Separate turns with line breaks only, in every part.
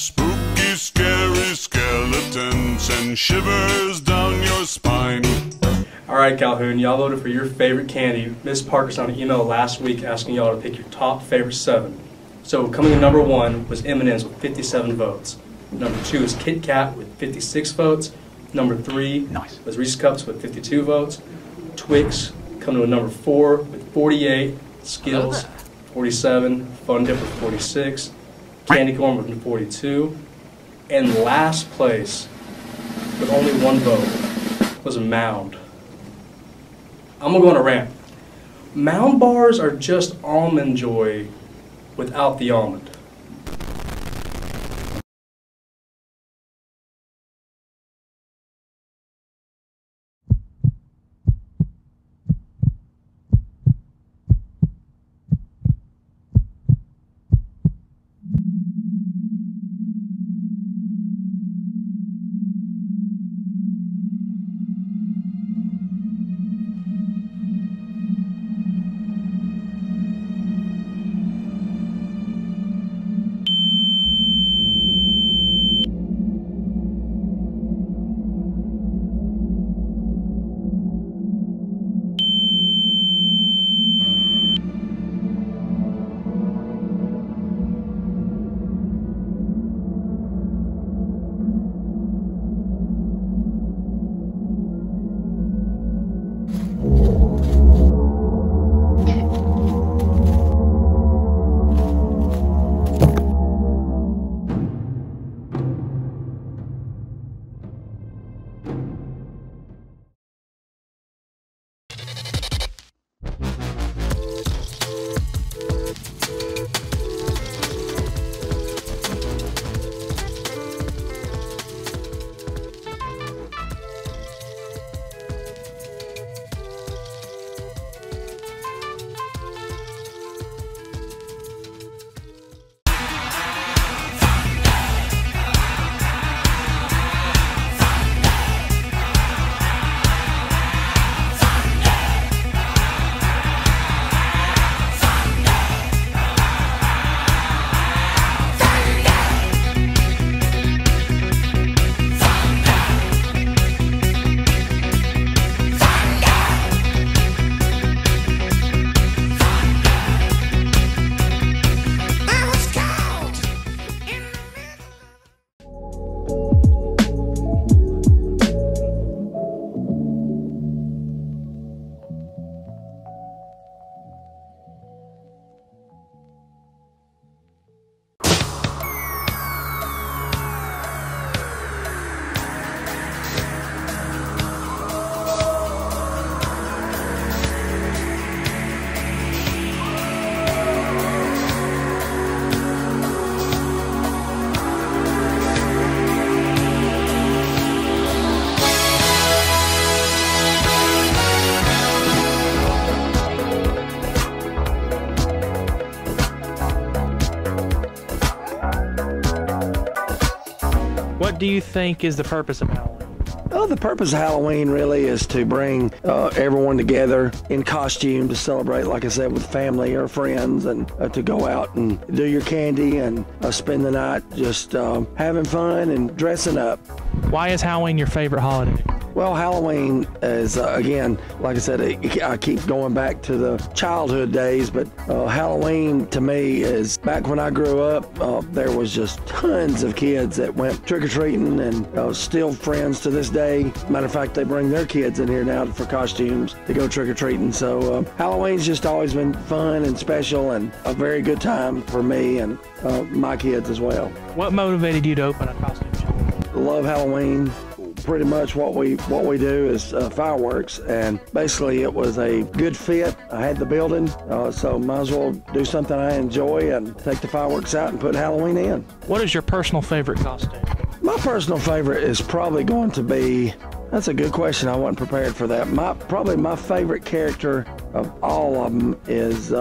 Spooky, scary skeletons send shivers down your spine.
Alright Calhoun, y'all voted for your favorite candy. Ms. Parker sent an email last week asking y'all to pick your top favorite 7. So coming in number 1 was M&M's with 57 votes. Number 2 is Kit Kat with 56 votes. Number 3 was Reese's Cups with 52 votes. Twix coming in number 4 with 48. Skittles 47. Fun Dip with 46. Candy Corn with 42. And last place with only 1 vote was Mound. I'm gonna go on a rant. Mound bars are just Almond Joy without the almond.
What do you think is the purpose of Halloween?
Well, the purpose of Halloween really is to bring everyone together in costume to celebrate, like I said, with family or friends, and to go out and do your candy and spend the night just having fun and dressing up.
Why is Halloween your favorite holiday?
Well, Halloween is, again, like I said, I keep going back to the childhood days, but Halloween to me is, back when I grew up, there was just tons of kids that went trick-or-treating and still friends to this day. Matter of fact, they bring their kids in here now for costumes to go trick-or-treating. So Halloween's just always been fun and special and a very good time for me and my kids as well.
What motivated you to open a costume shop?
Love Halloween. Pretty much what we do is fireworks, and basically it was a good fit. I had the building, so might as well do something I enjoy and take the fireworks out and put Halloween in.
What is your personal favorite costume?
My personal favorite is probably going to be, that's a good question, I wasn't prepared for that. Probably my favorite character of all of them is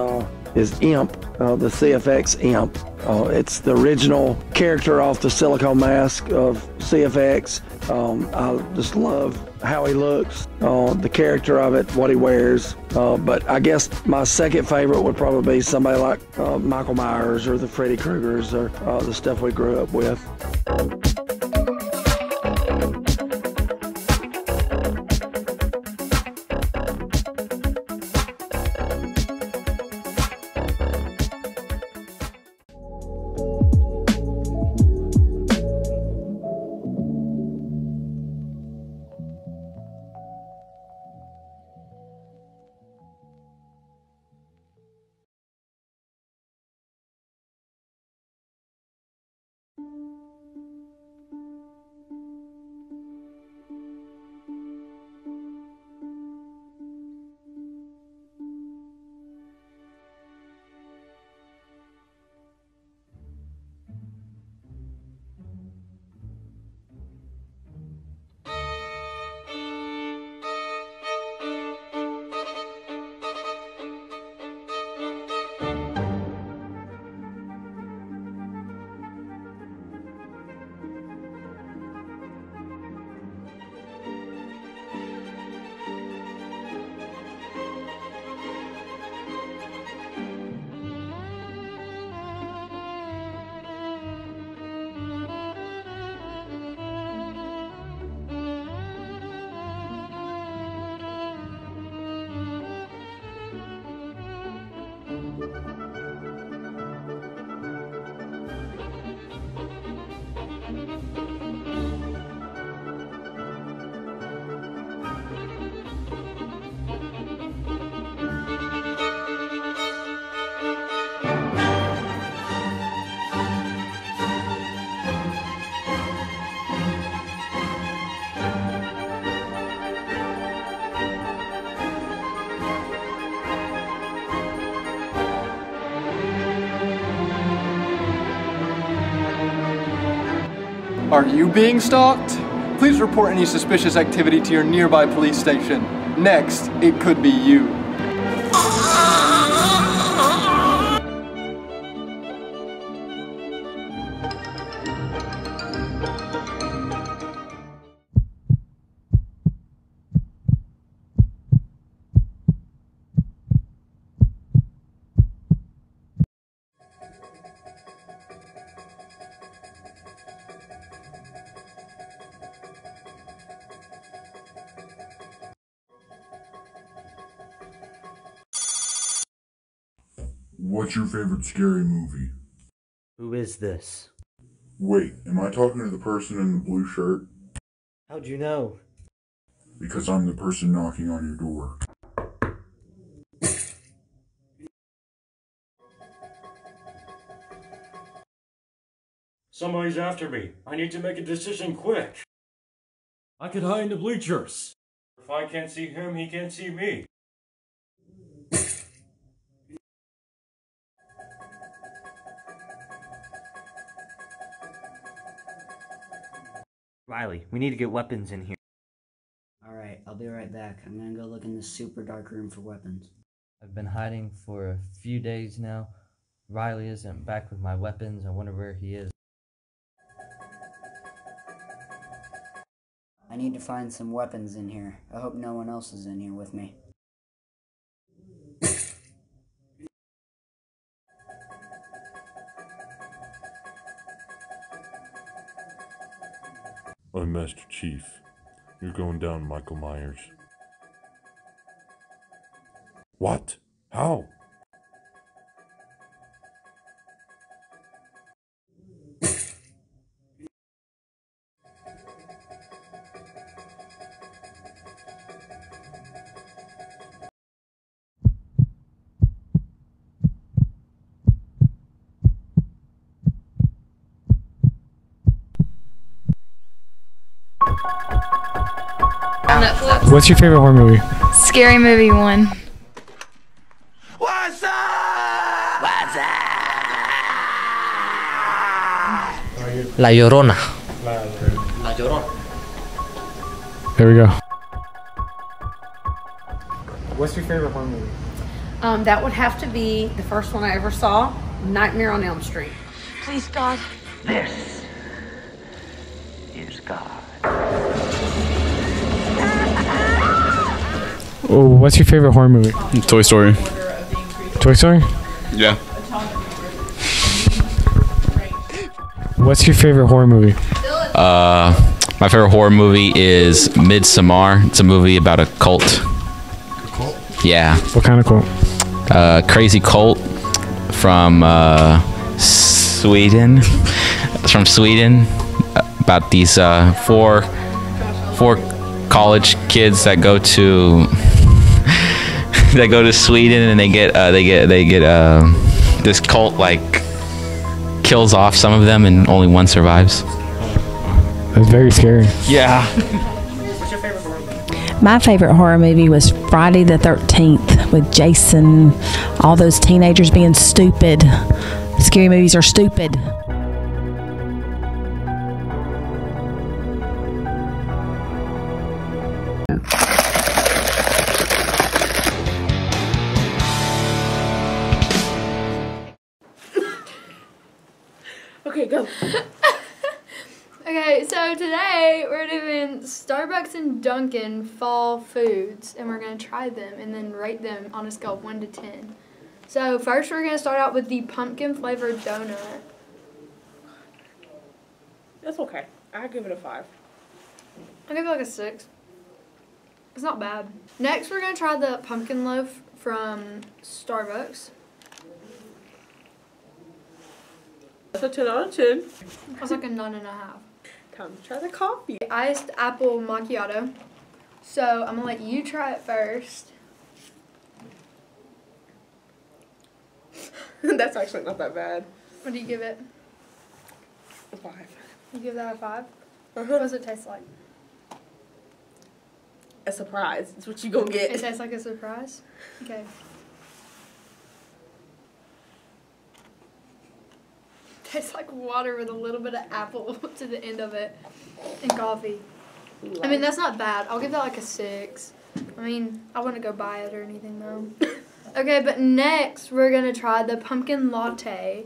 Imp, the CFX Imp. It's the original character off the silicone mask of CFX. I just love how he looks, the character of it, what he wears. But I guess my second favorite would probably be somebody like Michael Myers or the Freddy Kruegers or the stuff we grew up with.
Are you being stalked? Please report any suspicious activity to your nearby police station. Next, it could be you.
What's your favorite scary movie?
Who is this?
Wait, am I talking to the person in the blue shirt?
How'd you know?
Because I'm the person knocking on your door.
Somebody's after me. I need to make a decision quick. I could hide in the bleachers. If I can't see him, he can't see me.
Riley, we need to get weapons in here.
Alright, I'll be right back. I'm gonna go look in this super dark room for weapons.
I've been hiding for a few days now. Riley isn't back with my weapons. I wonder where he is.
I need to find some weapons in here. I hope no one else is in here with me.
I'm Master Chief. You're going down, Michael Myers. What? How?
Netflix.
What's your favorite horror movie?
Scary Movie 1.
What's up? What's up?
La Llorona.
La Llorona.
There we go.
What's your favorite horror movie?
That would have to be the first one I ever saw, Nightmare on Elm Street. Please, God.
This is God.
Oh, what's your favorite horror movie?
Toy Story.
Toy Story?
Yeah.
What's your favorite horror movie?
My favorite horror movie is Midsommar. It's a movie about a cult.
Cult?
Yeah.
What kind of cult?
Crazy cult from Sweden. It's from Sweden. About these four college kids that go to Sweden, and they get this cult like kills off some of them, and only one survives.
That's very scary.
Yeah.
What's your favorite horror movie?
My favorite horror movie was Friday the 13th with Jason, all those teenagers being stupid. Scary movies are stupid.
Okay, go. Okay, so today we're doing Starbucks and Dunkin' fall foods, and we're going to try them and then rate them on a scale of 1 to 10. So first we're going to start out with the pumpkin flavored donut.
That's okay. I give it a 5.
I'll give it like a 6. It's not bad. Next we're going to try the pumpkin loaf from Starbucks.
That's a 10 out of 10.
That's like a 9.5.
Time to try the coffee.
Iced apple macchiato. So I'm gonna let you try it first.
That's actually not that bad.
What do you give it?
A 5.
You give that a 5? What does it taste like?
A surprise. It's what you gonna get.
It tastes like a surprise? Okay. Tastes like water with a little bit of apple to the end of it and coffee. I mean, that's not bad. I'll give that like a 6. I mean, I wouldn't go buy it or anything though. Okay, but next we're gonna try the pumpkin latte,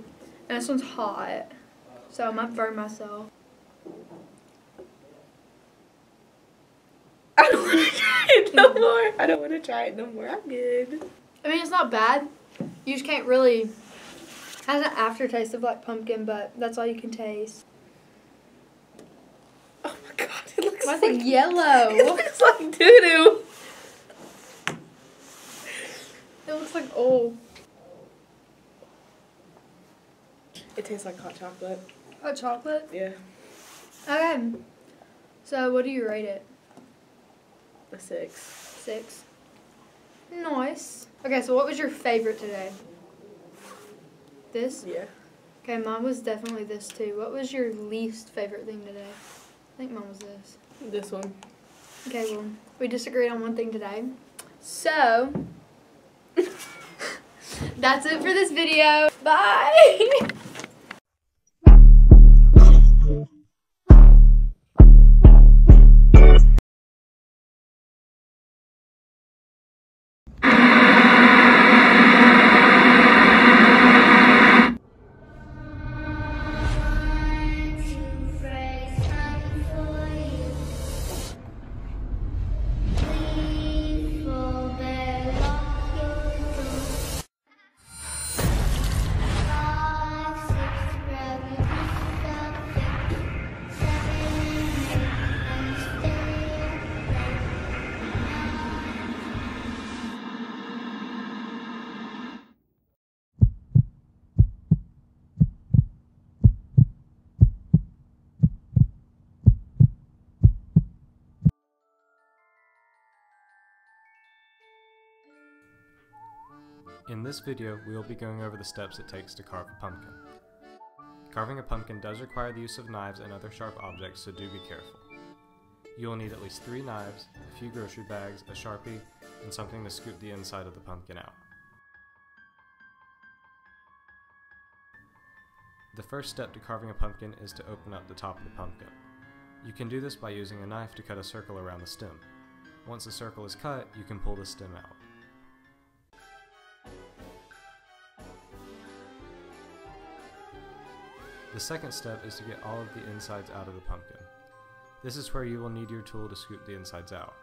and this one's hot, so I might burn myself.
I don't want to try it no more. I don't want to try it no more. I'm good.
I mean, it's not bad. You just can't really. Has an aftertaste of like pumpkin, but that's all you can taste.
Oh my god, it looks
Why is
like
it yellow?
It looks like doo-doo.
It looks like old.
It tastes like hot chocolate.
Hot chocolate?
Yeah.
Okay. So what do you rate it?
A 6.
6. Nice. Okay, so what was your favorite today? This?
Yeah.
Okay, mine was definitely this too. What was your least favorite thing today? I think mine was this.
This one.
Okay, well, we disagreed on one thing today. So, that's it for this video. Bye!
In this video, we will be going over the steps it takes to carve a pumpkin. Carving a pumpkin does require the use of knives and other sharp objects, so do be careful. You will need at least 3 knives, a few grocery bags, a Sharpie, and something to scoop the inside of the pumpkin out. The first step to carving a pumpkin is to open up the top of the pumpkin. You can do this by using a knife to cut a circle around the stem. Once the circle is cut, you can pull the stem out. The second step is to get all of the insides out of the pumpkin. This is where you will need your tool to scoop the insides out.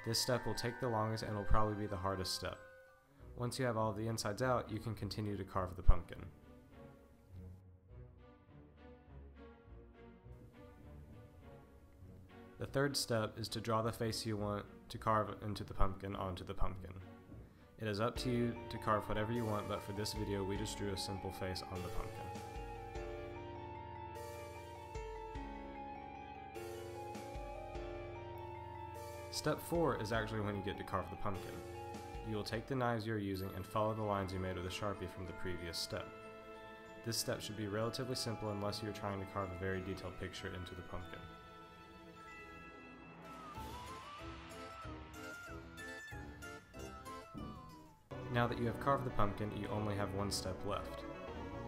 This step will take the longest and will probably be the hardest step. Once you have all of the insides out, you can continue to carve the pumpkin. The third step is to draw the face you want to carve into the pumpkin onto the pumpkin. It is up to you to carve whatever you want, but for this video we just drew a simple face on the pumpkin. Step 4 is actually when you get to carve the pumpkin. You will take the knives you're using and follow the lines you made with a Sharpie from the previous step. This step should be relatively simple unless you're trying to carve a very detailed picture into the pumpkin. Now that you have carved the pumpkin, you only have one step left.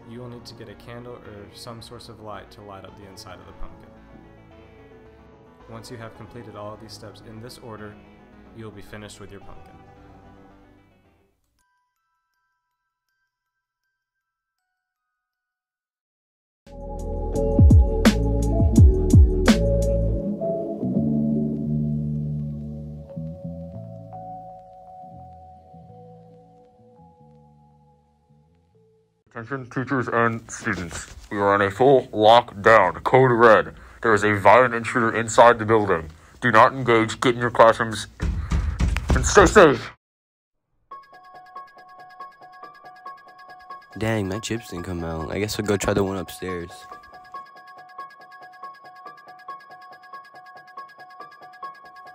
You will need to get a candle or some source of light to light up the inside of the pumpkin. Once you have completed all of these steps in this order, you will be finished with your pumpkin.
Attention teachers and students. We are on a full lockdown. Code red. There is a violent intruder inside the building. Do not engage. Get in your classrooms and stay safe.
Dang, my chips didn't come out. I guess I'll go try the one upstairs.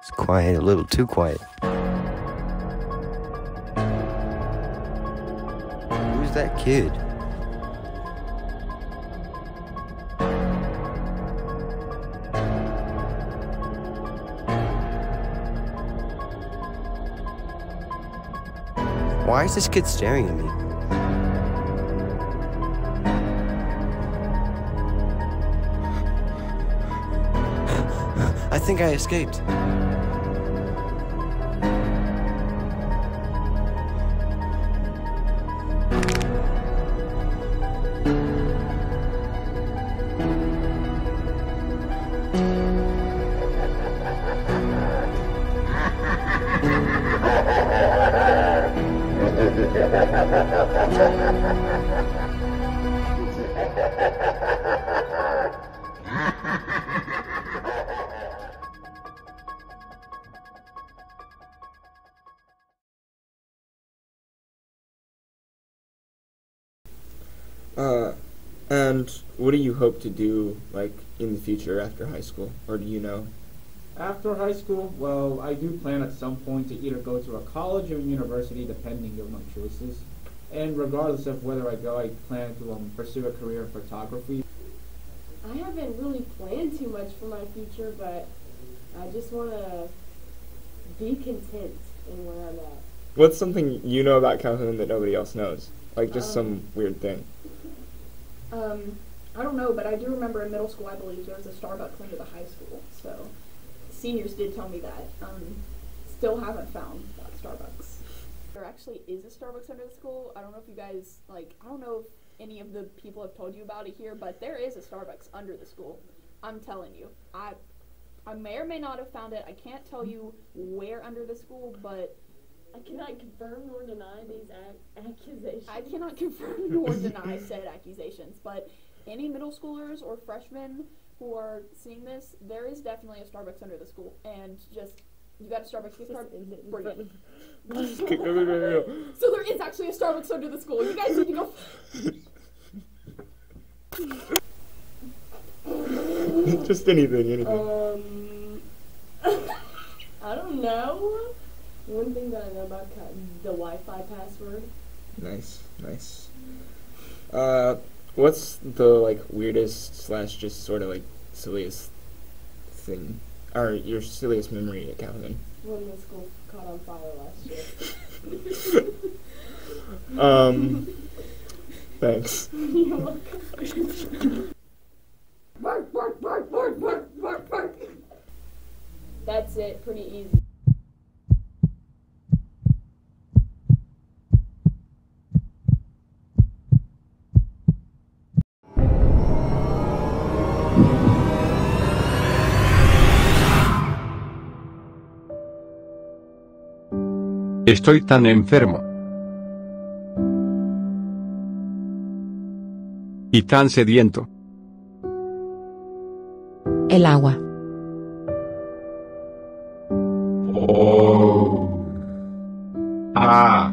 It's quiet, a little too quiet. Who's that kid? Why is this kid staring at me? I think I escaped.
And what do you hope to do, like, in the future after high school, or do you know?
After high school, well, I do plan at some point to either go to a college or university, depending on my choices. And regardless of whether I go, I plan to pursue a career in photography.
I haven't really planned too much for my future, but I just want to be content in where I'm at.
What's something you know about Calhoun that nobody else knows? Like, just some weird thing.
I don't know, but I do remember in middle school, I believe, there was a Starbucks under the high school, so seniors did tell me that. Still haven't found that Starbucks. There actually is a Starbucks under the school. I don't know if you guys, I don't know if any of the people have told you about it here, but there is a Starbucks under the school. I'm telling you. I may or may not have found it. I can't tell you where under the school, but
I cannot confirm nor deny these accusations.
I cannot confirm nor deny said accusations, but any middle schoolers or freshmen who are seeing this, there is definitely a Starbucks under the school, and just, you got a Starbucks gift card? Bring it. So there is actually a Starbucks under the school. You guys need to
go. Just anything.
I don't know. One thing that I know about the Wi-Fi password.
Nice. What's the weirdest / just sort of silliest thing, or your silliest memory at Calhoun?
When the school caught on fire last year.
Thanks.
You're welcome. Bark, bark, bark, bark, bark, bark, bark.
That's it, pretty easy.
Estoy tan enfermo. Y tan sediento.
El agua.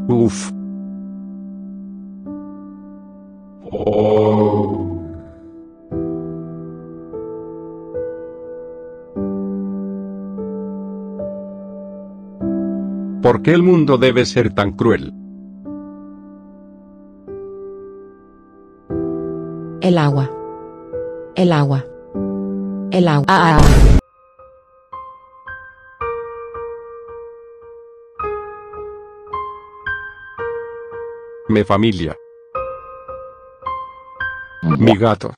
Uf. ¿Por qué el mundo debe ser tan cruel?
El agua. El agua. El agua.
Mi familia. Mi gato.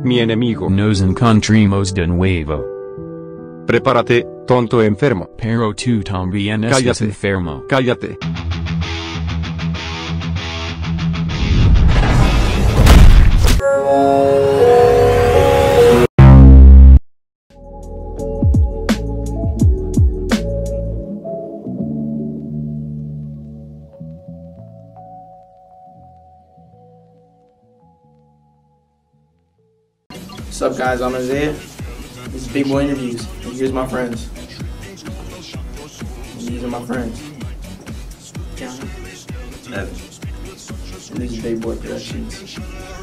Mi enemigo.
Nos encontramos de nuevo.
Prepárate, tonto enfermo.
Pero tú también estás
Cállate.
enfermo.
Cállate.
What's up, guys? I'm Isaiah. This is Big Boy Interviews. And here's my friends. And these are my friends. Johnny. Evan. And this is Big Boy Productions.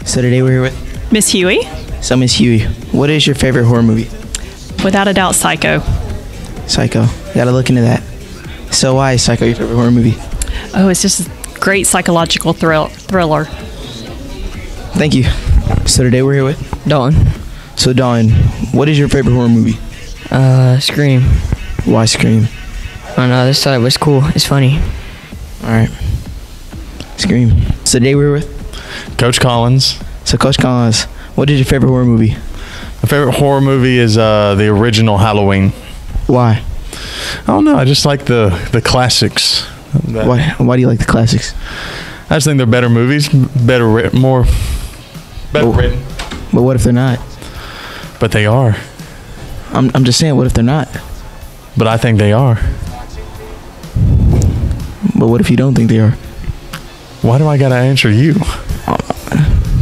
So today we're here with
Miss Huey.
So Miss Huey, what is your favorite horror movie?
Without a doubt, Psycho.
Psycho. Gotta look into that. So why is Psycho your favorite horror movie?
Oh, it's just a great psychological thriller.
Thank you. So today we're here with
Dawn.
So Dawn, what is your favorite horror movie?
Scream.
Why Scream?
I don't know, this was cool. It's funny.
Alright. Scream. So today we're with
Coach Collins.
So Coach Collins, what is your favorite horror movie?
My favorite horror movie is the original Halloween.
Why?
I don't know. I just like the classics.
Why do you like the classics?
I just think they're better movies, better written.
But what if they're not?
But they are.
I'm just saying, what if they're not?
But I think they are.
But what if you don't think they are?
Why do I gotta answer you?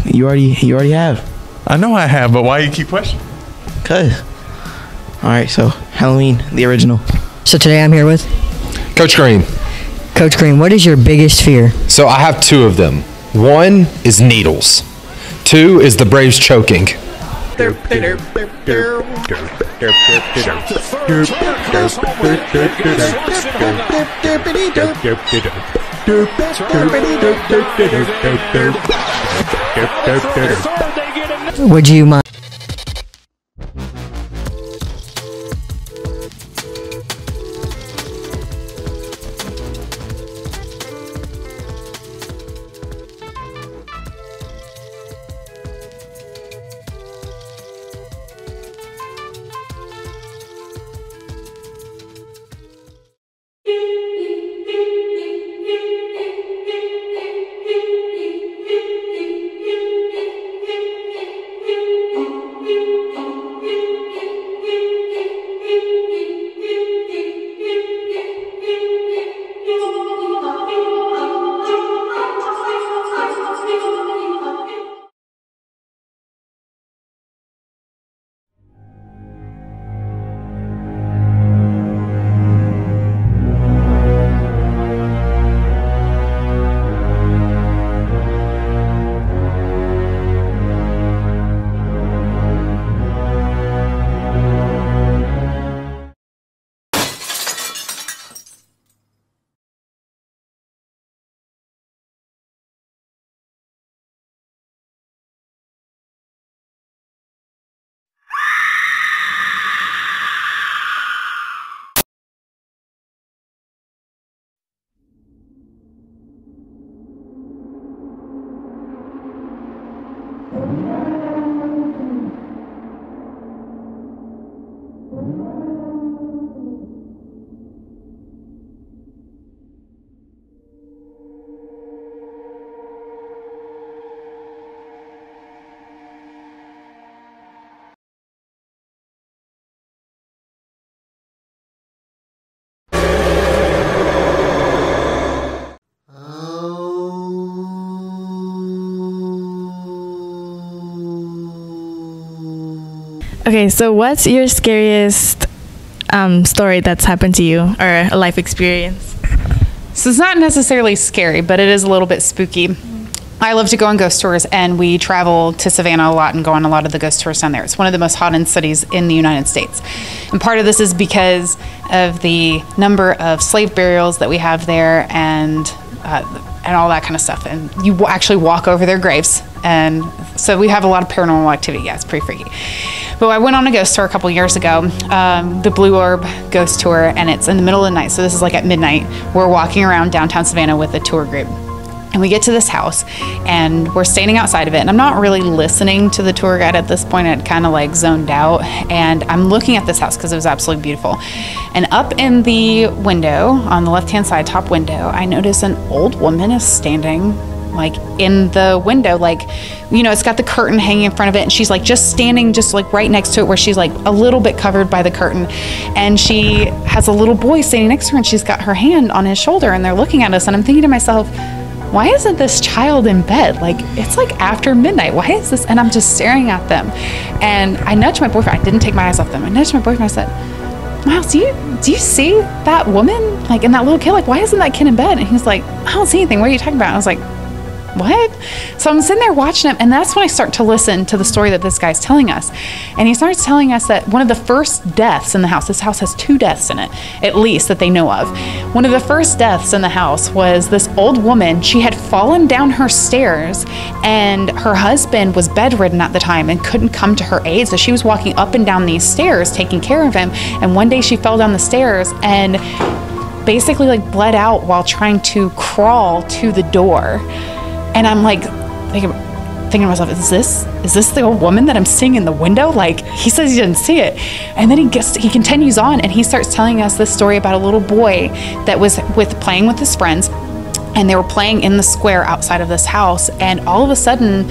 You already have.
I know I have, but why you keep questioning?
Cause. Alright, so Halloween, the original.
So today I'm here with
Coach Green.
Coach Green. What is your biggest fear?
So I have two of them. One is needles. Two is the Braves choking.
Would you mind?
Okay, so what's your scariest story that's happened to you, or a life experience?
So it's not necessarily scary, but it is a little bit spooky. I love to go on ghost tours, and we travel to Savannah a lot and go on a lot of the ghost tours down there. It's one of the most haunted cities in the United States. And part of this is because of the number of slave burials that we have there and all that kind of stuff. And you actually walk over their graves. And so we have a lot of paranormal activity. Yeah, it's pretty freaky. But I went on a ghost tour a couple years ago, the Blue Orb ghost tour, and it's in the middle of the night. So this is like at midnight. We're walking around downtown Savannah with a tour group. And we get to this house and we're standing outside of it, and I'm not really listening to the tour guide at this point. I'd kind of like zoned out, and I'm looking at this house because it was absolutely beautiful. And up in the window on the left hand side, top window, I notice an old woman is standing like in the window, like, you know, it's got the curtain hanging in front of it, and she's like just standing just like right next to it, where she's like a little bit covered by the curtain, and she has a little boy standing next to her, and she's got her hand on his shoulder, and they're looking at us. And I'm thinking to myself, why isn't this child in bed? Like, it's like after midnight. Why is this? And I'm just staring at them. And I nudged my boyfriend. I didn't take my eyes off them. I nudged my boyfriend. I said, Miles, do you see that woman? Like, and that little kid? Like, why isn't that kid in bed? And he's like, I don't see anything. What are you talking about? And I was like, what? So I'm sitting there watching him, and that's when I start to listen to the story that this guy's telling us. And he starts telling us that one of the first deaths in the house, this house has 2 deaths in it, at least that they know of. One of the first deaths in the house was this old woman. She had fallen down her stairs, and her husband was bedridden at the time and couldn't come to her aid. So she was walking up and down these stairs taking care of him. And one day she fell down the stairs and basically like bled out while trying to crawl to the door. And I'm like thinking to myself, is this the old woman that I'm seeing in the window? Like, he says he didn't see it. And then he continues on, and he starts telling us this story about a little boy that was playing with his friends, and they were playing in the square outside of this house. And all of a sudden,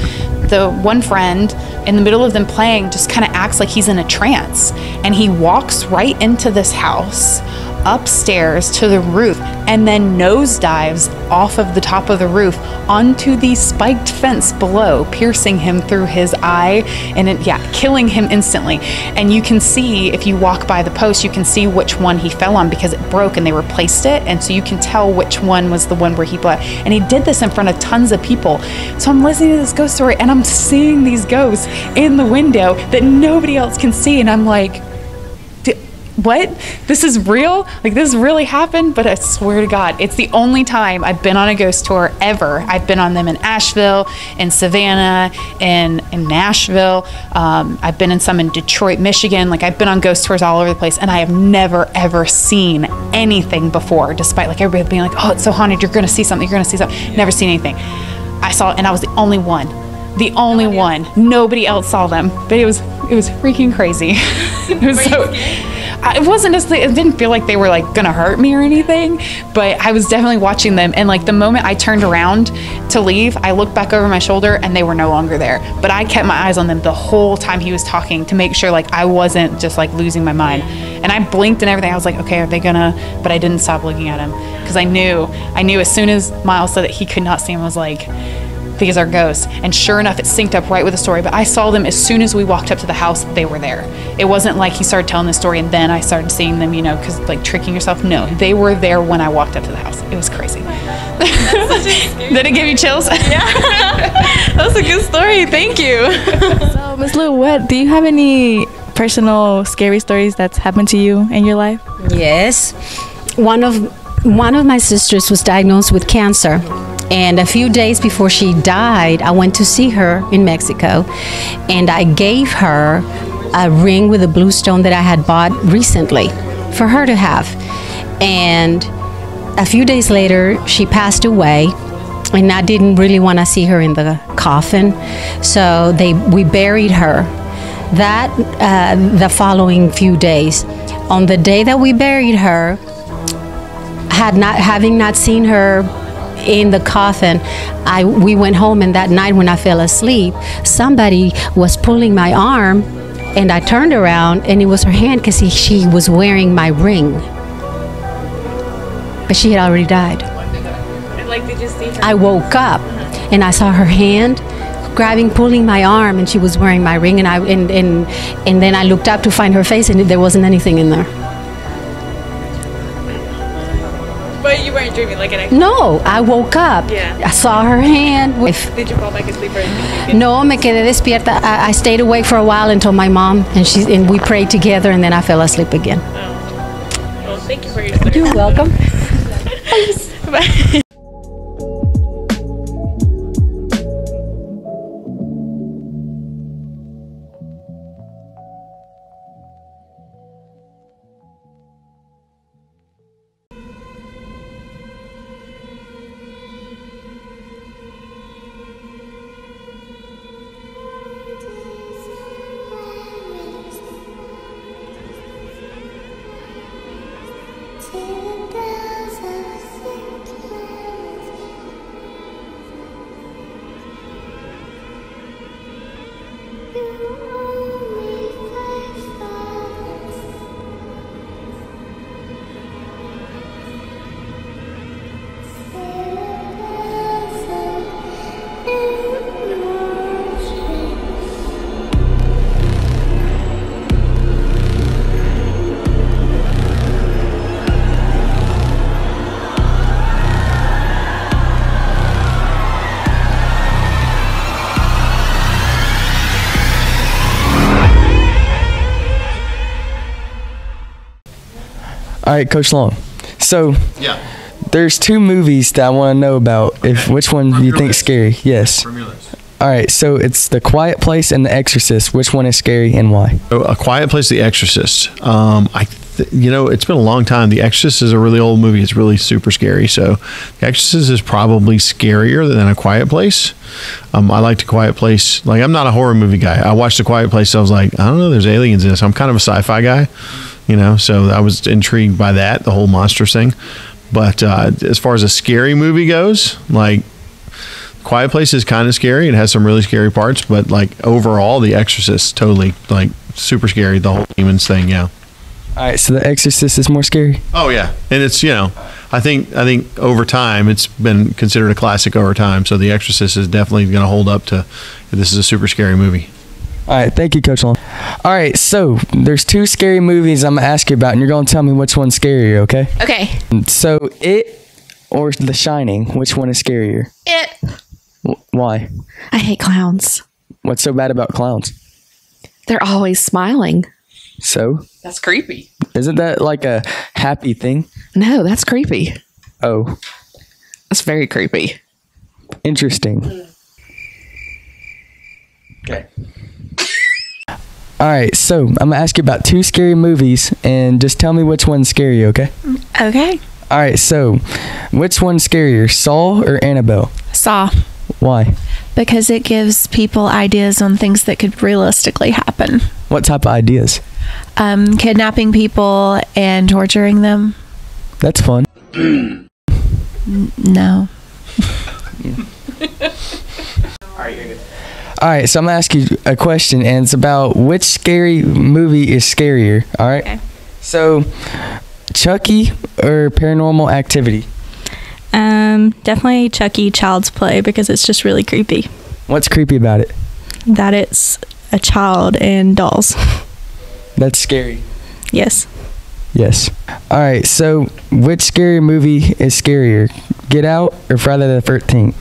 the one friend in the middle of them playing just kind of acts like he's in a trance, and he walks right into this house, upstairs to the roof, and then nosedives off of the top of the roof onto the spiked fence below, piercing him through his eye, and killing him instantly. And you can see, if you walk by the post, you can see which one he fell on because it broke and they replaced it, and so you can tell which one was the one where he bled. And he did this in front of tons of people. So I'm listening to this ghost story, and I'm seeing these ghosts in the window that nobody else can see, and I'm like, what? This is real? Like, this really happened? But I swear to God, it's the only time I've been on a ghost tour ever. I've been on them in Asheville, in Savannah, in Nashville. I've been in some in Detroit, Michigan. Like, I've been on ghost tours all over the place, and I have never, ever seen anything before, despite like everybody being like, oh, it's so haunted, you're gonna see something, Never seen anything. I saw it, and I was the only one. The only one. Nobody else saw them. But it was freaking crazy. It was so... It wasn't necessarily, it didn't feel like they were like gonna hurt me or anything, but I was definitely watching them. And like the moment I turned around to leave, I looked back over my shoulder and they were no longer there. But I kept my eyes on them the whole time he was talking to make sure like I wasn't just like losing my mind. And I blinked and everything. I was like, okay, are they gonna, but I didn't stop looking at him because I knew as soon as Miles said that he could not see him, I was like, these are ghosts. And sure enough, it synced up right with the story. But I saw them as soon as we walked up to the house, they were there. It wasn't like he started telling the story and then I started seeing them, because like tricking yourself. No, they were there when I walked up to the house. It was crazy. Did it give you chills? Yeah.
That was a good story. Thank you. So, Ms. Lou, do you have any personal scary stories that's happened to you in your life?
Yes. One of my sisters was diagnosed with cancer. And a few days before she died, I went to see her in Mexico, and I gave her a ring with a blue stone that I had bought recently for her to have. And a few days later, she passed away, and I didn't really want to see her in the coffin, so we buried her. The following few days, on the day that we buried her, having not seen her in the coffin, we went home, and that night when I fell asleep, somebody was pulling my arm, and I turned around, and it was her hand because she was wearing my ring, but she had already died.
And like, did you see her?
I woke up and I saw her hand pulling my arm, and she was wearing my ring, and then I looked up to find her face, and there wasn't anything in there.
But you weren't dreaming like an
No, I woke up.
Yeah.
I saw her hand.
Did you fall back asleep or anything?
No, me quedé despierta. I stayed awake for a while until my mom and we prayed together, and then I fell asleep again.
Well, thank you for your story.
You're welcome.
Bye.
All right, Coach Long. So, there's two movies that I want to know about. If which one do you think is scary? Yes.
From your list.
All right, so it's The Quiet Place and The Exorcist. Which one is scary and why?
A Quiet Place, The Exorcist. It's been a long time. The Exorcist is a really old movie. It's really super scary. So, The Exorcist is probably scarier than A Quiet Place. I liked A Quiet Place. Like, I'm not a horror movie guy. I watched A Quiet Place. So I was like, I don't know. There's aliens in this. I'm kind of a sci-fi guy. So I was intrigued by that, the whole monster thing. But as far as a scary movie goes, like Quiet Place is kind of scary. It has some really scary parts, but like overall, The Exorcist totally like super scary. The whole demons thing, yeah.
All right, so The Exorcist is more scary.
Oh yeah, and it's I think over time it's been considered a classic over time. So The Exorcist is definitely going to hold up to. This is a super scary movie.
All right, thank you, Coach Long. All right, so there's two scary movies I'm gonna ask you about, and you're gonna tell me which one's scarier, okay?
Okay.
So, It or The Shining, which one is scarier?
It.
Why?
I hate clowns.
What's so bad about clowns?
They're always smiling.
So?
That's creepy.
Isn't that like a happy thing?
No, that's creepy.
Oh.
That's very creepy.
Interesting. Okay. All right, so I'm gonna ask you about two scary movies, and just tell me which one's scary, okay?
Okay.
All right, so which one's scarier, Saw or Annabelle?
Saw.
Why?
Because it gives people ideas on things that could realistically happen.
What type of ideas?
Kidnapping people and torturing them.
That's fun.
No.
All right, so I'm gonna ask you a question, and it's about which scary movie is scarier. All right.
Okay.
So, Chucky or Paranormal Activity?
Definitely Chucky Child's Play, because it's just really creepy.
What's creepy about it?
That it's a child and dolls.
That's scary.
Yes.
Yes. All right, so which scary movie is scarier, Get Out or Friday the 13th?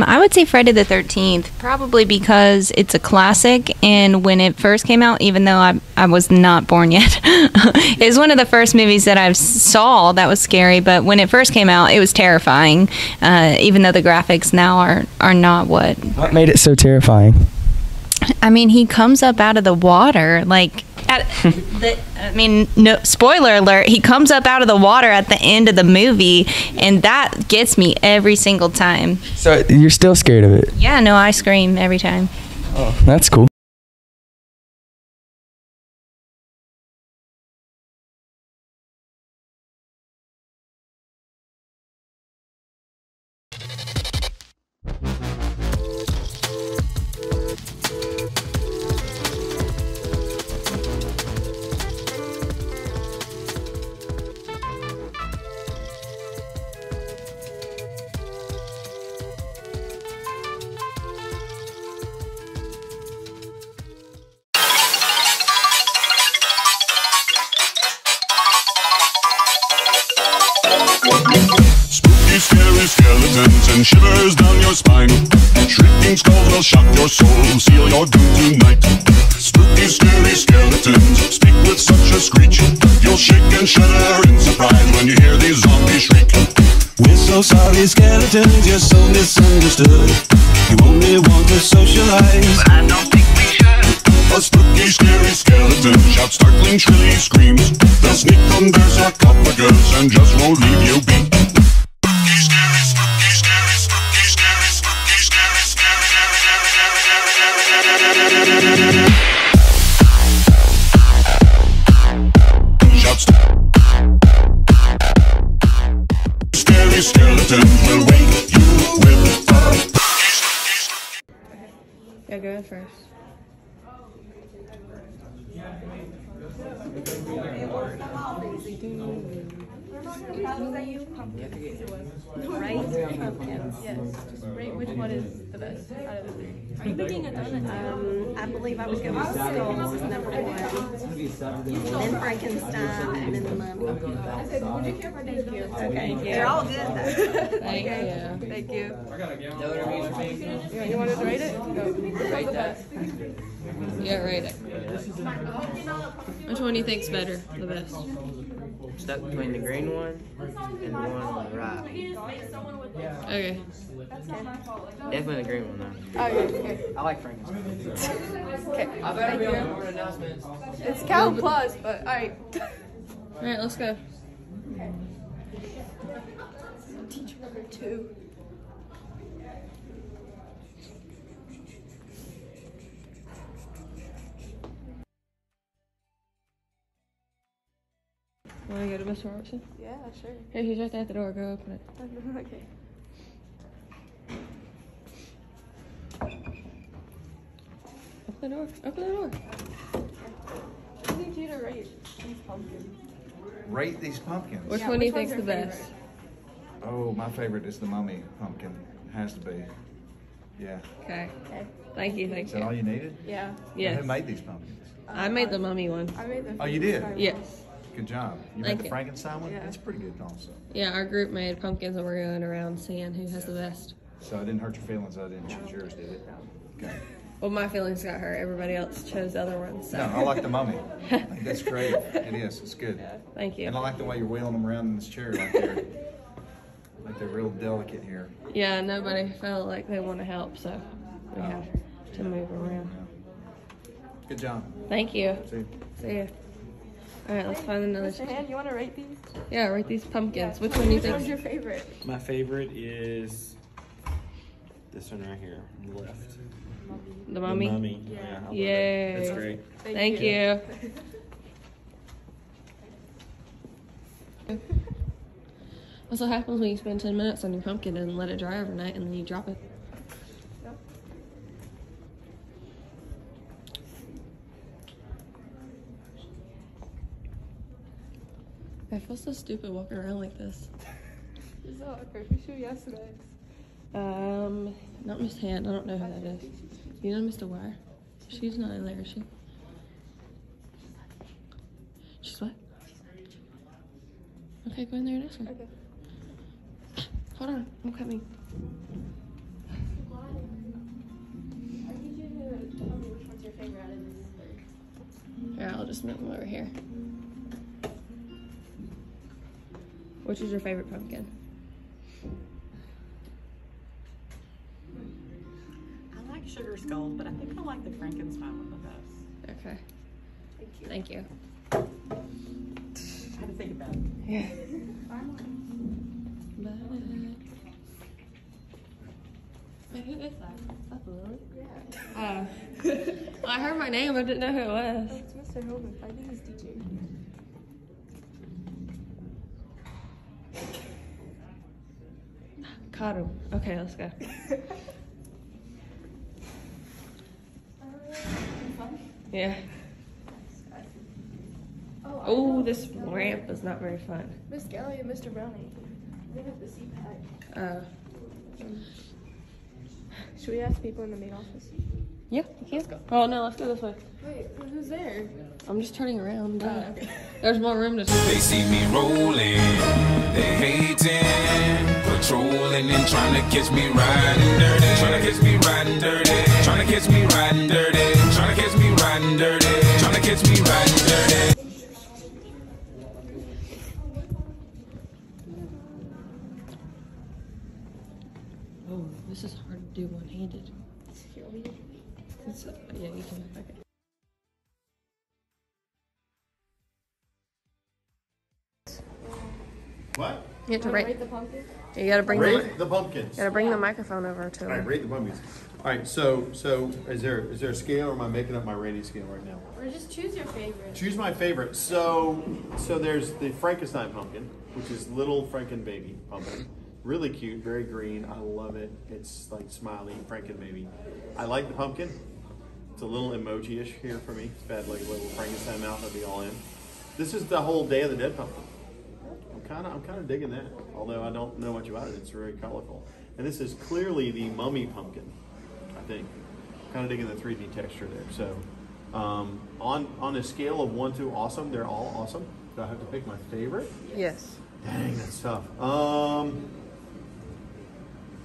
I would say Friday the 13th, probably because it's a classic, and when it first came out, even though I was not born yet, it's one of the first movies that I saw that was scary, but when it first came out, it was terrifying, even though the graphics now are not what...
What made it so terrifying?
I mean, he comes up out of the water, like... no spoiler alert, he comes up out of the water at the end of the movie, and that gets me every single time.
So you're still scared of it?
Yeah, no, I scream every time.
Oh, that's cool.
skeletons and shivers down your spine. Shrieking skulls will shock your soul, seal your doom tonight. Spooky, scary skeletons speak with such a screech. You'll shake and shudder in surprise when you hear these zombies shriek. We're so sorry, skeletons, you're so misunderstood. You only want to socialize, but I don't think we should. A spooky, scary skeleton shouts startling, shrilly screams. They'll sneak under sarcophagus and just won't leave you be. Spooky, scary, spooky, scary, spooky, scary, spooky, scary, scary, shouts. Scary skeletons will wake you with a...
Yeah, go ahead first.
Right? Pumpkins. Yes. Just rate which one is the best out of the three. Are you picking a donut?
I believe I would go with Skulls, number 1. Then Frankenstein, and then the Mummy.
I said, would you care if I did the donut?
Okay, they're all good though.
Thank you. Thank you. You want to rate it? Go. Rate that.
Yeah, rate it. Which one do you think's better, the best?
Stuck between the green one and the one on the right.
Okay.
Definitely the green one though.
Oh, okay.
I like Frankenstein.
Okay.
Thank
you.
announcements.
It's Cow Plus, but alright.
Alright, let's go.
Okay. Teacher number 2.
Want to go to Mr. Robertson?
Yeah, sure.
Here, he's right there at the door. Go open it.
Okay.
Open the door. Open the door.
I need you to rate these pumpkins.
Rate these pumpkins?
Which one do you think's the best?
Oh, my favorite is the Mummy pumpkin. Has to be. Yeah.
Okay. Thank you. Thank
Is
you.
that all you needed?
Yeah.
Yes.
Who made these pumpkins?
I made the Mummy one.
I made the
Oh, you did?
Yes.
Good job. You
Thank
made the
you.
Frankenstein one?
Yeah.
It's pretty good also.
Yeah, our group made pumpkins and we're going around seeing who has the best.
So it didn't hurt your feelings I didn't choose yours, did it? Okay.
Well, my feelings got hurt. Everybody else chose the other ones. So.
No, I like the Mummy. I think that's great. It is. It's good.
Thank you.
And I like the way you're wheeling them around in this chair like they're, like they're real delicate here.
Yeah, nobody felt like they want to help, so we have to move around.
Good job.
Thank you.
See you.
See ya. All right, let's find another.
Mr. Hand, you want to rate these?
Yeah, rate these pumpkins. Which one do you
Which one's
think?
your favorite?
My favorite is this one right here on the left.
The Mummy?
The Mummy. Yeah.
Yay.
That's great.
Thank you. That's what happens when you spend 10 minutes on your pumpkin and let it dry overnight and then you drop it.
Yep.
I feel so stupid walking around like this.
This is awkward. Who should we ask next?
Not Miss Hand. I don't know who that is. You know Mr. Wire? She's not in there, is she? She's what? Okay, go in there and ask her.
Okay.
Hold on, I'm coming.
I need you to tell me which one's your favorite out of these three.
Here, I'll just move them over here. Which is your favorite pumpkin?
I like Sugar Skulls, but I think I like the Frankenstein one the best.
Okay. Thank you.
I had to think about it.
Yeah. Wait, who is that? That's Lily? Yeah. I heard my name, I didn't know who it was.
It's Mr. Holman. I think he's teaching.
Caught him. Okay, let's go. Yeah. Oh, this ramp is not very fun.
Miss Galley and Mr. Browning. They have the CPAC. Should we ask people in the main office?
Yeah, you can. Let's go. Oh no, let's go this way.
Wait, who's there?
I'm just turning around.
Okay.
There's more room to.
They see me rolling, they hating, patrolling and trying to catch me riding dirty, trying to catch me riding dirty, trying to catch me riding dirty, trying to catch me riding dirty, trying to catch me riding dirty.
Oh, this is hard to do one-handed. Yeah, you can. Okay.
What?
You have to rate
the pumpkin?
You gotta bring
Rate the pumpkins.
Gotta bring the microphone over to
All right,
him.
rate the pumpkins. All right, so is there a scale, or am I making up my rating scale right now?
Or just choose your favorite.
Choose my favorite. So there's the Frankenstein pumpkin, which is little Franken baby pumpkin. Really cute, very green. I love it. It's like smiley Franken baby. I like the pumpkin. It's a little emoji-ish here for me. It's got like a little Frankenstein mouth. I'd be all in. This is the whole Day of the Dead pumpkin. I'm kind of digging that. Although I don't know much about it. It's very colorful. And this is clearly the mummy pumpkin, I think. Kind of digging the 3D texture there. So on a scale of 1 to awesome, they're all awesome. Do I have to pick my favorite?
Yes.
Dang, that's tough.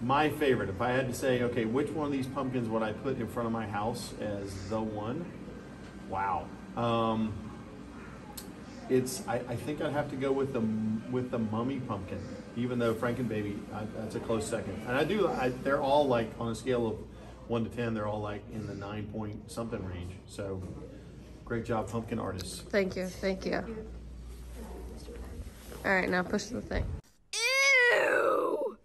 My favorite, if I had to say, okay, which one of these pumpkins would I put in front of my house as the one? Wow. I think I'd have to go with the mummy pumpkin, even though Frankenbaby, that's a close second. And they're all like on a scale of 1 to 10, they're all like in the 9 point something range. So great job, pumpkin artists.
Thank you. Thank you. All right, now push the thing.
Ew!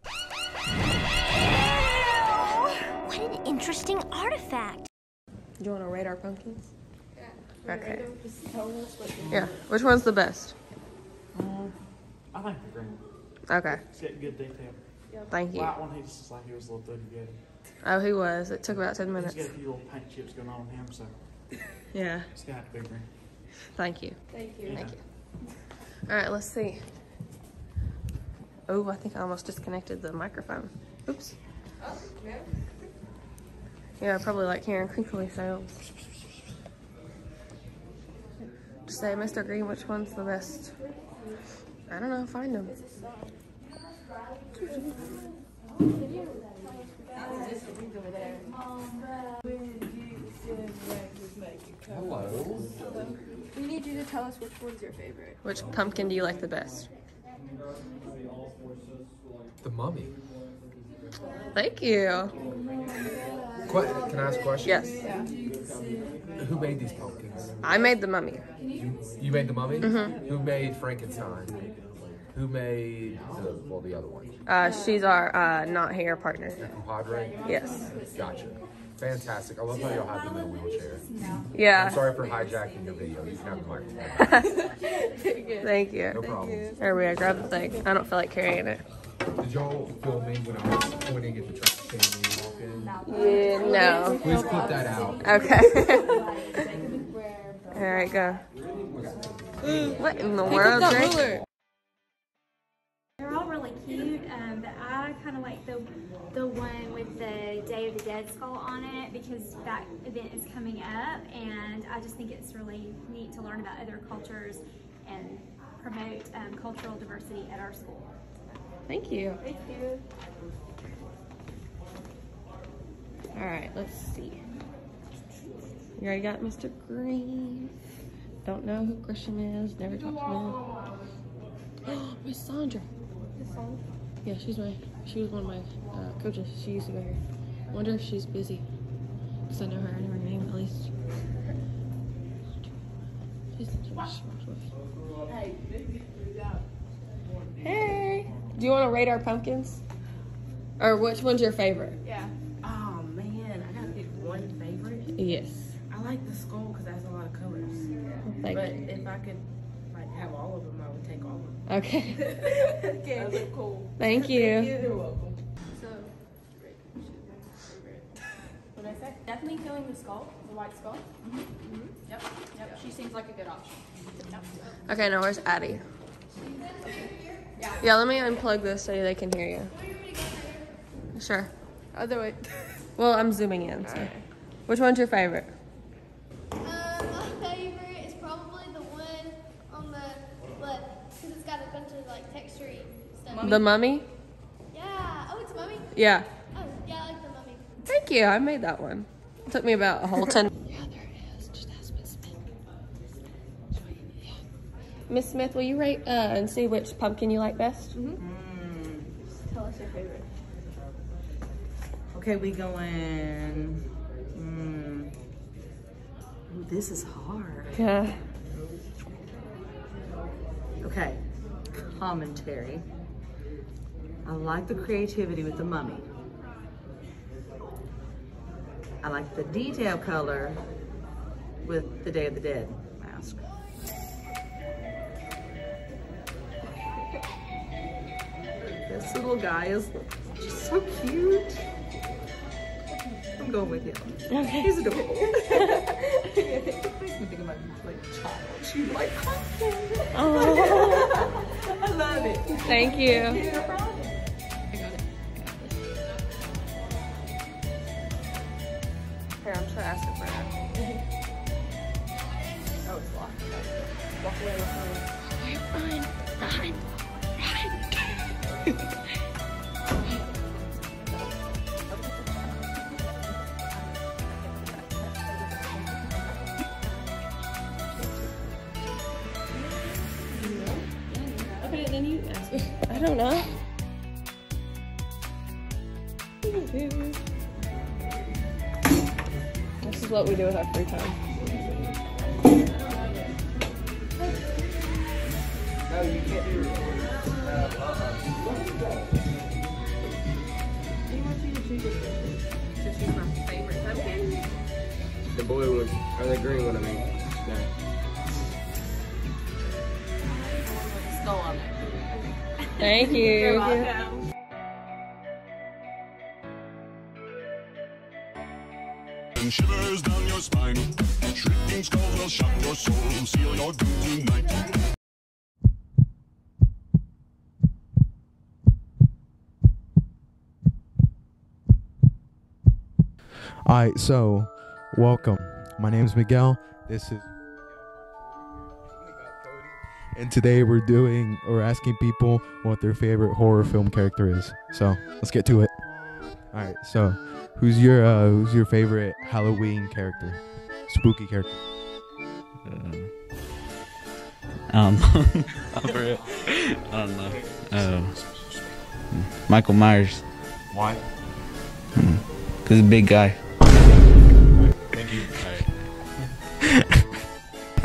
What an interesting artifact.
Do you want to rate our pumpkins?
Yeah.
Okay.
Just tell us what you
Yeah. Which one's the best?
I like the green.
Okay.
It's got good detail.
Thank you.
White one, he just like he was a little thug to get him.
Oh, he was. It took about 10 minutes.
He's got a few little paint chips going on him, so
Yeah.
it's got to be green.
Thank you.
Thank you.
Yeah.
Thank you. All right, let's see. Oh, I think I almost disconnected the microphone. Oops.
Oh, no.
Yeah, I probably like hearing crinkly sounds. Just say, Mr. Green, which one's the best? I don't know, find them.
Hello. We need you to tell us which one's your favorite.
Which pumpkin do you like the best?
The Mummy.
Thank you.
Can I ask a question?
Yes.
Who made these pumpkins?
I made the mummy.
You made the Mummy?
Mhm.
Who made Frankenstein? Who made the other one?
She's our not hair partner.
Your compadre?
Yes.
Gotcha. Fantastic. I love how y'all have them in a wheelchair.
Yeah.
I'm sorry for hijacking your video. You can have the microphone.
Thank you.
No problem.
There we go. Grab the thing. I don't feel like carrying it.
Did y'all film me when I was pointing at the trash can when you walked in?
Yeah, no.
Please clip that out.
Okay. All right, go. What in the world, Drake?
They're all really cute, but I kind of like the one with the Day of the Dead skull on it because that event is coming up, and I just think it's really neat to learn about other cultures and promote cultural diversity at our school.
Thank you.
Thank you.
All right, let's see. You already got Mr. Green. Don't know who Christian is. Never talked to him. Miss Sandra. Yeah, she was one of my coaches. She used to go here. Wonder if she's busy. Because I know her. I know her name at least. Hey. Do you want to rate our pumpkins? Or which one's your favorite?
Yeah. Oh man, I gotta pick one favorite.
Yes.
I like the skull because it has a lot of colors.
Thank
but
you.
if I could like have all of them, I would take all of them.
Okay.
Okay. Those look cool.
Thank you.
You're welcome. So, what did I say? Definitely killing the skull, the white skull. Yep. Yep. She seems like a good option. Yep.
Okay, now where's Addie? Yeah, let me unplug this so they can hear you. Sure.
Other way.
Well, I'm zooming in. So. Which one's your favorite?
My favorite is probably the one on the left because it's got a bunch of like textury stuff.
The Mummy?
Yeah. Oh, it's a mummy?
Yeah.
Oh, yeah, I like the mummy.
Thank you. I made that one. It took me about a whole 10.
Yeah, there is. Just ask Miss Smith.
Miss Smith, will you rate and see which pumpkin you like best?
Tell us your favorite.
Okay, we going. Ooh, this is hard.
Yeah.
Okay, commentary. I like the creativity with the mummy. I like the detail color with the Day of the Dead mask. This little guy is just so cute. I'm going with him.
Okay.
He's adorable. It makes me think of my child. She's like,
oh.
I love it.
Thank you.
Yeah, no problem.
Here, I'm trying to ask her for that. Oh, it's locked. Walk away, walk away. Run. Okay, then you ask me. I don't know. This is what we do with our free time.
No, you can't do it.
To choose my favorite pumpkin?
The blue one, or the green one, I mean. No.
Skull on it. Thank you.
You're welcome.
And shivers down your spine. Shrieking skulls will shock your soul, seal your doom tonight.
Alright, so welcome. My name is Miguel. This is and today we're asking people what their favorite horror film character is. So let's get to it. Alright, so who's your favorite Halloween character? Spooky character.
I don't know. Michael Myers.
Why?
Cause he's a big guy.
Thank you.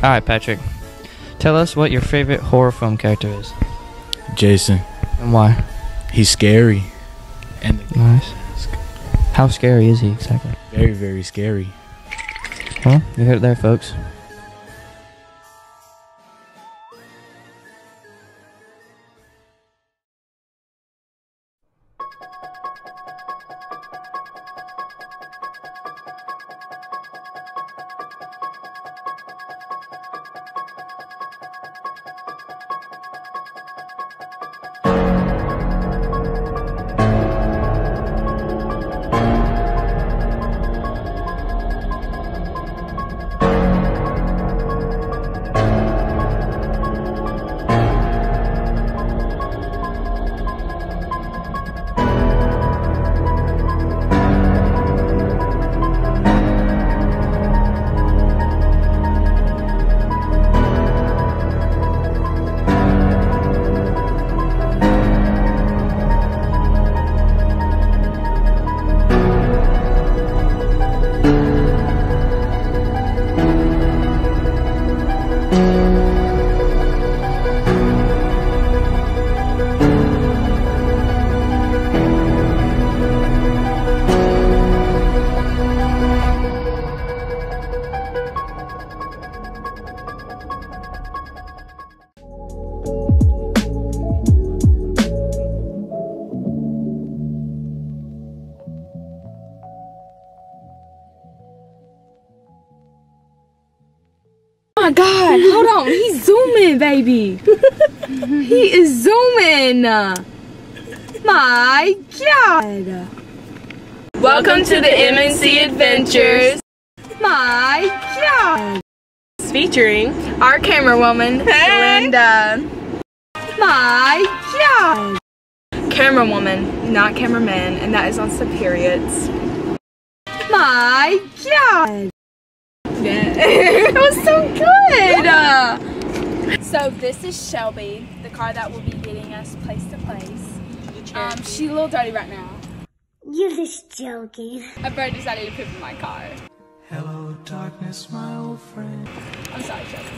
All right, Patrick. Tell us what your favorite horror film character is.
Jason.
And why?
He's scary. And
Nice. How scary is he exactly?
very, very scary.
Well, you heard it there, folks.
Oh my God, hold on. He's zooming, baby. He is zooming. My God. Welcome to the MNC Adventures.
My God. Featuring our camera woman, Linda. My God. Camera woman, not cameraman, and that is on some periods. My God. Yeah. It was so good. So this is Shelby, the car that will be getting us place to place. She's a little dirty right now.
You're just joking.
My brother decided to poop in my car.
Hello, darkness, my old friend.
I'm sorry, Shelby.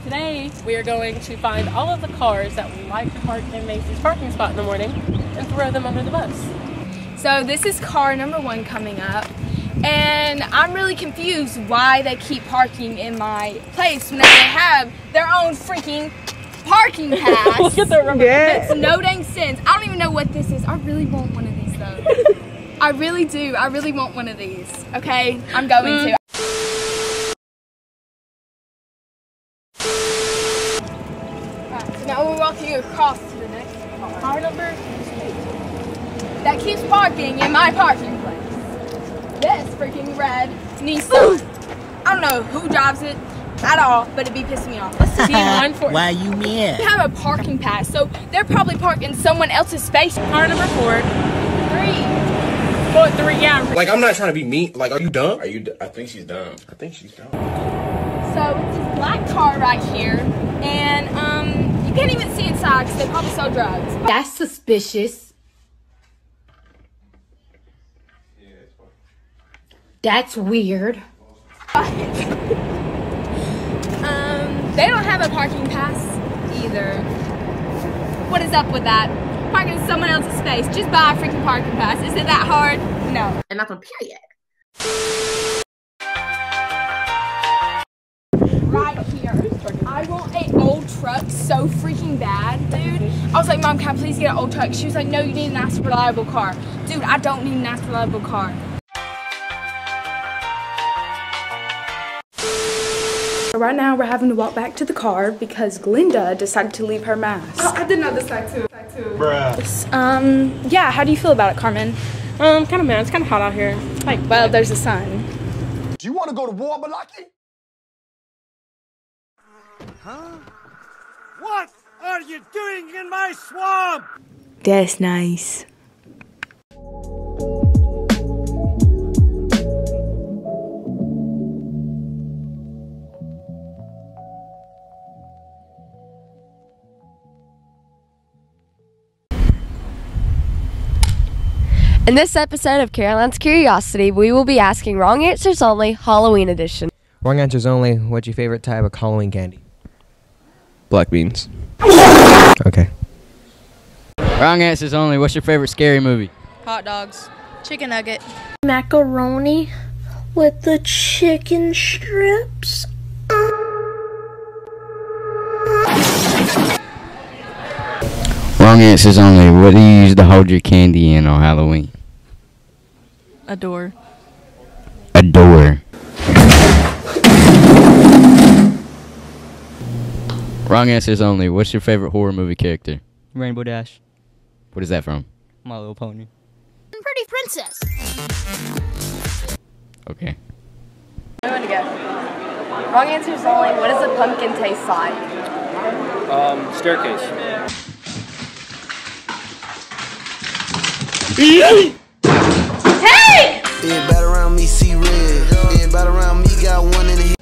Today, we are going to find all of the cars that like to park in Macy's parking spot in the morning and throw them under the bus.
So this is car number 1 coming up, and I'm really confused why they keep parking in my place when they have their own freaking parking pass.
Look at that rubber.
Yeah. Makes no dang sense. I don't even know what this is. I really want one of these though. I really do. I really want one of these. Okay, I'm going to. Alright, so now we're walking across to the next car number 8 that keeps parking in my parking place. This freaking red Nissan. I don't know who drives it at all, but it'd be pissing me off. Let's see one for
Why you mad?
They have a parking pass, so they're probably parked in someone else's space.
Car number 4.
3.
What, 3? Yeah.
Like, I'm not trying to be mean. Like, are you dumb? Are you? I think she's dumb. I think she's dumb.
So it's this black car right here, and you can't even see inside because they probably sell drugs.
That's suspicious. That's weird.
They don't have a parking pass either. What is up with that? Parking in someone else's space. Just buy a freaking parking pass. Is it that hard? No.
And that's on period.
Right here. I want an old truck so freaking bad, dude. I was like, Mom, can I please get an old truck? She was like, no, you need a nice reliable car. Dude, I don't need a nice reliable car. Right now, we're having to walk back to the car because Glinda decided to leave her mask.
Oh, I did not decide to.
Bruh.
Yeah, how do you feel about it, Carmen?
Kind of mad. It's kind of hot out here.
Like, well, there's the sun.
Do you want to go to war, Malaki?
Huh? What are you doing in my swamp?
That's nice.
In this episode of Caroline's Curiosity, we will be asking wrong answers only, Halloween edition.
Wrong answers only. What's your favorite type of Halloween candy?
Black beans.
Okay.
Wrong answers only. What's your favorite scary movie?
Hot dogs. Chicken nugget.
Macaroni with the chicken strips.
Wrong answers only. What do you use to hold your candy in on Halloween?
A door.
A door. Wrong answers only. What's your favorite horror movie character?
Rainbow Dash.
What is that from?
My Little Pony.
Pretty princess.
Okay.
I'm gonna go. Wrong answers only. What does a pumpkin taste like?
Staircase.
Hey!
Everybody around me see red. Everybody around me got one in the head.